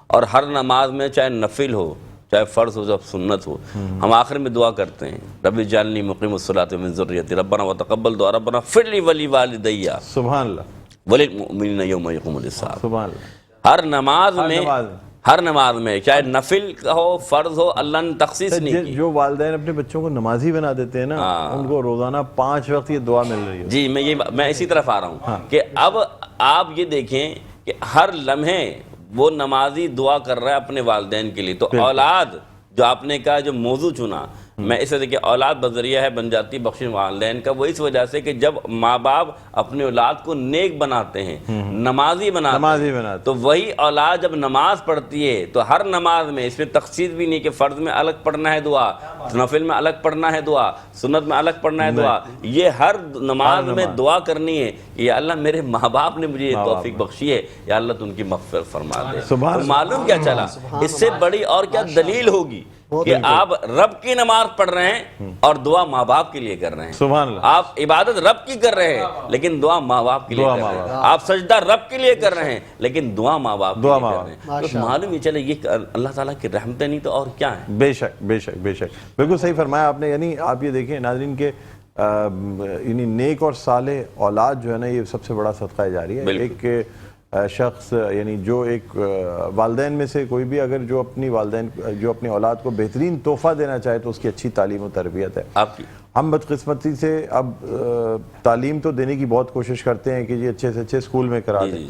اور ہر نماز میں چاہے نفل ہو چاہے فرض ہو چاہے سنت ہو، ہم آخر میں دعا کرتے ہیں رب اجعلنی مقیم الصلاۃ ومن ذریتی ربنا وتقبل دعا ربنا اغفر لی ولوالدی سبحان اللہ وللمؤمنین یوم یقوم الحساب. سبحان اللہ. ہر نماز میں چاہے نفل ہو فرض ہو، اللہ نے تخصیص نہیں کی. جو والدین اپنے بچوں کو نمازی بنا دیتے ہیں نا، ان کو روزانہ 5 وقت یہ دعا مل رہی ہے. جی میں اسی طرف آ رہا ہوں کہ اب آپ یہ دیکھیں کہ ہر لمحے وہ نمازی دعا کر رہا ہے اپنے والدین کے لیے. تو اولاد جو آپ نے کہا جو موضوع چنا، میں اسے دیکھیں اولاد بذریعہ ہے بن جاتی بخشش والدین کا. وہ اس وجہ سے کہ جب ماں باپ اپنے اولاد کو نیک بناتے ہیں، نمازی بناتے ہیں، تو وہی اولاد جب نماز پڑھتی ہے تو ہر نماز میں اس میں تخصیص بھی نہیں کہ فرض میں الگ پڑھنا ہے دعا، نفل میں الگ پڑھنا ہے دعا، سنت میں الگ پڑھنا ہے دعا. یہ ہر نماز میں دعا کرنی ہے کہ یا اللہ میرے ماں باپ نے مجھے یہ توفیق بخشی ہے، یا اللہ تو ان کی مغفرت فرما دے. تو معلوم کیا چلا، اس سے بڑی اور کیا دلیل ہوگی کہ آپ رب کی نماز پڑھ رہے ہیں اور دعا ماں باپ کے لیے کر رہے ہیں. سبحان اللہ. آپ عبادت رب کی کر رہے ہیں لیکن دعا ماں باپ کے لیے کر رہے ہیں. آپ سجدہ رب کے لیے کر رہے ہیں لیکن دعا ماں باپ کے لیے کر رہے ہیں. تو معلوم ہی چلے یہ اللہ تعالیٰ کی رحمتیں نہیں تو اور کیا ہیں. بے شک بے شک بے شک، بالکل صحیح فرمایا آپ نے. یعنی آپ یہ دیکھیں ناظرین کہ یعنی نیک اور صالح اولاد جو ہے نا یہ سب سے بڑا صدقہ جاری ہے. ایک شخص یعنی جو ایک والدین میں سے کوئی بھی اگر جو اپنی اولاد کو بہترین تحفہ دینا چاہے تو اس کی اچھی تعلیم و تربیت ہے. آپ کی ہم بدقسمتی سے اب تعلیم تو دینے کی بہت کوشش کرتے ہیں کہ جی اچھے سے اچھے اسکول میں کرا دیں،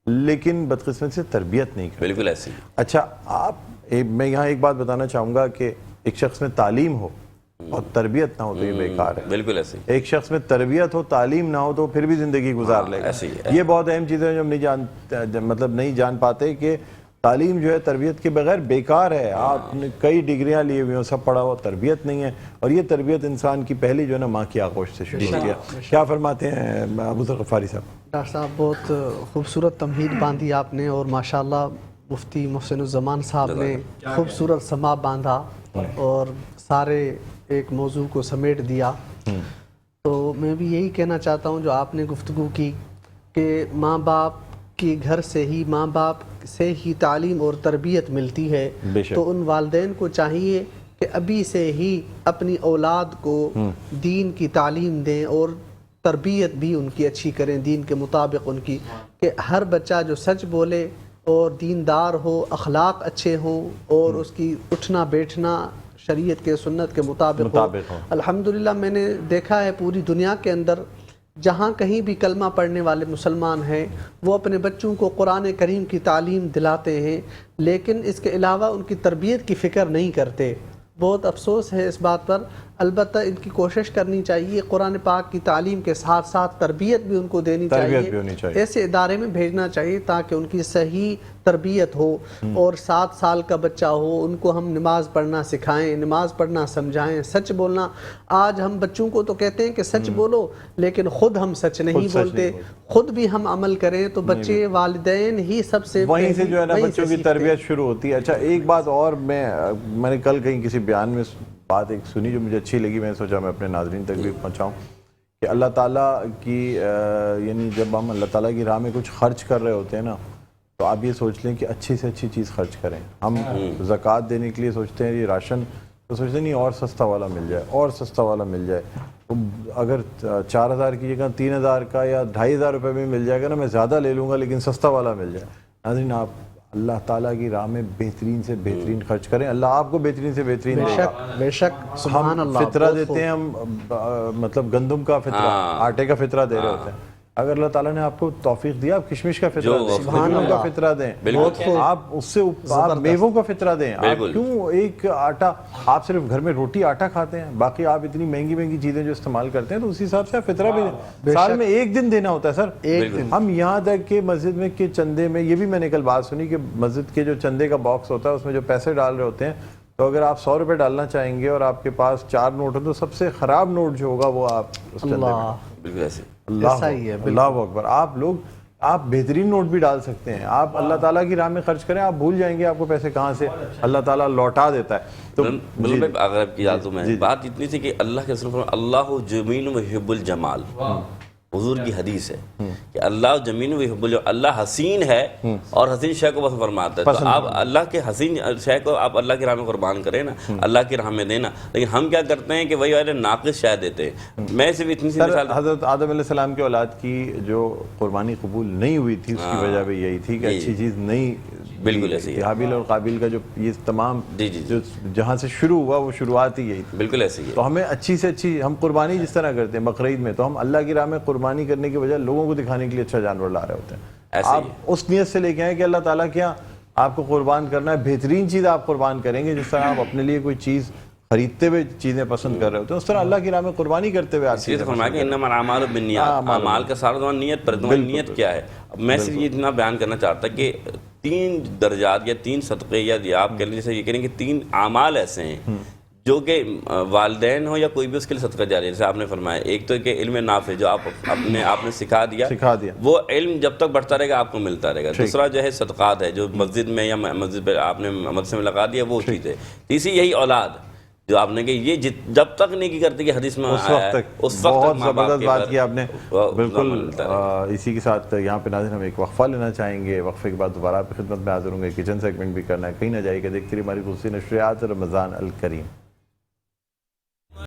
لیکن بدقسمتی سے تربیت نہیں کرتے. بالکل ایسی. اچھا میں یہاں ایک بات بتانا چاہوں گا کہ ایک شخص میں تعلیم ہو اور تربیت نہ ہو تو یہ بیکار ہے. بالکل ایسے. ایک شخص میں تربیت ہو تعلیم نہ ہو تو پھر بھی زندگی گزار لے گا. یہ بہت اہم چیزیں جو ہم نہیں جان پاتے کہ تعلیم جو ہے تربیت کے بغیر بیکار ہے. آپ نے کئی ڈگریاں لیے ہوئے ہوں، سب پڑھا ہوا، تربیت نہیں ہے. اور یہ تربیت انسان کی پہلی جو ہے نا ماں کی آغوش سے شروع ہوتی ہے. کیا فرماتے ہیں ابو ذر غفاری صاحب؟ ڈاکٹر صاحب بہت خوبصورت تمہید باندھی آپ نے، اور ماشاءاللہ مفتی محسن الزمان صاحب نے خوبصورت سما باندھا اور سارے ایک موضوع کو سمیٹ دیا. تو میں بھی یہی کہنا چاہتا ہوں جو آپ نے گفتگو کی کہ ماں باپ کی گھر سے ہی، ماں باپ سے ہی تعلیم اور تربیت ملتی ہے. تو ان والدین کو چاہیے کہ ابھی سے ہی اپنی اولاد کو دین کی تعلیم دیں اور تربیت بھی ان کی اچھی کریں دین کے مطابق ان کی، کہ ہر بچہ جو سچ بولے اور دیندار ہو، اخلاق اچھے ہوں اور اس کی اٹھنا بیٹھنا شریعت کے سنت کے مطابق ہو. الحمدللہ میں نے دیکھا ہے پوری دنیا کے اندر جہاں کہیں بھی کلمہ پڑھنے والے مسلمان ہیں وہ اپنے بچوں کو قرآن کریم کی تعلیم دلاتے ہیں، لیکن اس کے علاوہ ان کی تربیت کی فکر نہیں کرتے. بہت افسوس ہے اس بات پر. البتہ ان کی کوشش کرنی چاہیے قرآن پاک کی تعلیم کے ساتھ ساتھ تربیت بھی ان کو دینی چاہیے، ایسے ادارے میں بھیجنا چاہیے تاکہ ان کی صحیح تربیت ہو. اور 7 سال کا بچہ ہو ان کو ہم نماز پڑھنا سکھائیں، نماز پڑھنا سمجھائیں، سچ بولنا. آج ہم بچوں کو تو کہتے ہیں کہ سچ بولو، لیکن خود ہم سچ نہیں بولتے. خود بھی ہم عمل کریں تو بچے والدین ہی سب سے وہیں سے جو ہے نا بچوں کی تربیت شروع ہوتی ہے. اچھا ایک بات اور میں نے کل کہیں کسی بیان میں بات ایک سنی جو مجھے اچھی لگی، میں نے سوچا میں اپنے ناظرین تک بھی پہنچاؤں کہ اللہ تعالیٰ کی یعنی جب ہم اللہ تعالیٰ کی راہ میں کچھ خرچ کر رہے ہوتے ہیں نا تو آپ یہ سوچ لیں کہ اچھی سے اچھی چیز خرچ کریں. ہم زکوٰۃ دینے کے لیے سوچتے ہیں یہ راشن تو سوچتے ہیں نہیں اور سستا والا مل جائے، اور سستا والا مل جائے. اگر 4000 کی جگہ 3000 کا یا 2500 روپے میں مل جائے گا نا میں زیادہ لے لوں گا لیکن سستا والا مل جائے. ناظرین اللہ تعالیٰ کی راہ میں بہترین سے بہترین خرچ کریں، اللہ آپ کو بہترین سے بہترین دے گا۔ بے شک سبحان ہم اللہ، فطرہ دیتے ہیں، ہم مطلب گندم کا فطرہ، آٹے کا فطرہ دے رہے ہوتے ہیں۔ اگر اللہ تعالیٰ نے آپ کو توفیق دیا، آپ کشمش کا فطرہ دیں، کھجوروں کا فطرہ دیں، آپ اس سے آپ میووں کا فطرہ دیں۔ آپ کیوں ایک آٹا، آپ صرف گھر میں روٹی آٹا کھاتے ہیں، باقی آپ اتنی مہنگی مہنگی چیزیں جو استعمال کرتے ہیں، تو اسی حساب سے آپ فطرہ بھی دیں۔ سال میں ایک دن دینا ہوتا ہے سر، ایک دن۔ ہم یہاں تک کہ مسجد میں کے چندے میں، یہ بھی میں نے کل بات سنی کہ مسجد کے جو چندے کا باکس ہوتا ہے اس میں جو پیسے ڈال رہے ہوتے ہیں، تو اگر آپ 100 روپے ڈالنا چاہیں گے اور آپ کے پاس 4 نوٹ ہو تو سب سے خراب نوٹ جو ہوگا وہ آپ اس چندے میں، بالکل ایسے اللہ اکبر۔ آپ لوگ آپ بہترین نوٹ بھی ڈال سکتے ہیں، آپ اللہ تعالیٰ کی راہ میں خرچ کریں، آپ بھول جائیں گے آپ کو پیسے کہاں سے اللہ تعالیٰ لوٹا دیتا ہے۔ تو بالکل، اگر آپ کی اجازت میں بات اتنی تھی کہ اللہ کے رسول فرمایا اللہ جمیل یحب الجمال، حضور کی حدیث ہے کہ اللہ جمیل یحب الجمال، اللہ حسین ہے اور حسین شے کو پسند فرماتا ہے۔ تو آپ اللہ کے حسین شے کو آپ اللہ کی راہ میں قربان کریں نا، اللہ کی راہ میں دینا۔ لیکن ہم کیا کرتے ہیں کہ وہی والے ناقص شے دیتے ہیں۔ میں صرف اتنی سی مثال، حضرت آدم علیہ السلام کی اولاد کی جو قربانی قبول نہیں ہوئی تھی اس کی وجہ بھی یہی تھی کہ اچھی چیز نہیں، بالکل ایسے ہی حابیل اور قابیل کا جو یہ تمام جو جہاں سے شروع ہوا وہ شروعات ہی یہی تھی، بالکل ایسے ہی۔ تو ہمیں اچھی سے اچھی، ہم قربانی جس طرح کرتے ہیں بقرعید میں، تو ہم اللہ کی راہ میں قربانی کرنے کی وجہ لوگوں کو دکھانے کے لیے اچھا جانور لا رہے ہوتے ہیں۔ آپ اس نیت سے لے کے آئیں کہ اللہ تعالیٰ کیا آپ کو قربان کرنا ہے، بہترین چیز آپ قربان کریں گے۔ جس طرح آپ اپنے لیے کوئی چیز خریدتے ہوئے چیزیں پسند کر رہے ہوتے ہیں، اس طرح اللہ کی راہ میں قربانی کرتے ہوئے آپ چیزیں فرمایا کہ انما الاعمال بالنیات، اعمال کا سارا زمان نیت پر، تمہاری نیت کیا ہے۔ میں صرف یہ اتنا بیان کرنا چاہتا کہ 3 درجات یا 3 صدقے، یا آپ کہہ لیں جیسے یہ کہیں کہ 3 اعمال ایسے ہیں جو کہ والدین ہو یا کوئی بھی اس کے لیے صدقہ جاریہ، جیسے آپ نے فرمایا ایک تو کہ علم نافع جو آپ نے سکھا دیا، وہ علم جب تک بڑھتا رہے گا آپ کو ملتا رہے گا۔ دوسرا جو ہے صدقات ہے جو مسجد میں یا مسجد پہ آپ نے مدرسے میں لگا دیا، وہ چیز ہے۔ تیسری یہی اولاد جو آپ نے کہ یہ جب تک نیکی کرتے کہ حدیث میں اس وقت تک، بہت زبردست بات کی آپ نے۔ بالکل، اسی کے ساتھ یہاں پہ ناظرین ہم ایک وقفہ لینا چاہیں گے، وقفے کے بعد دوبارہ آپ کی خدمت میں حاضر ہوں گے۔ کچن سیگمنٹ بھی کرنا ہے، کہیں نہ جائیے گا، دیکھتے رہیے ہماری خصوصی نشریات رمضان الکریم۔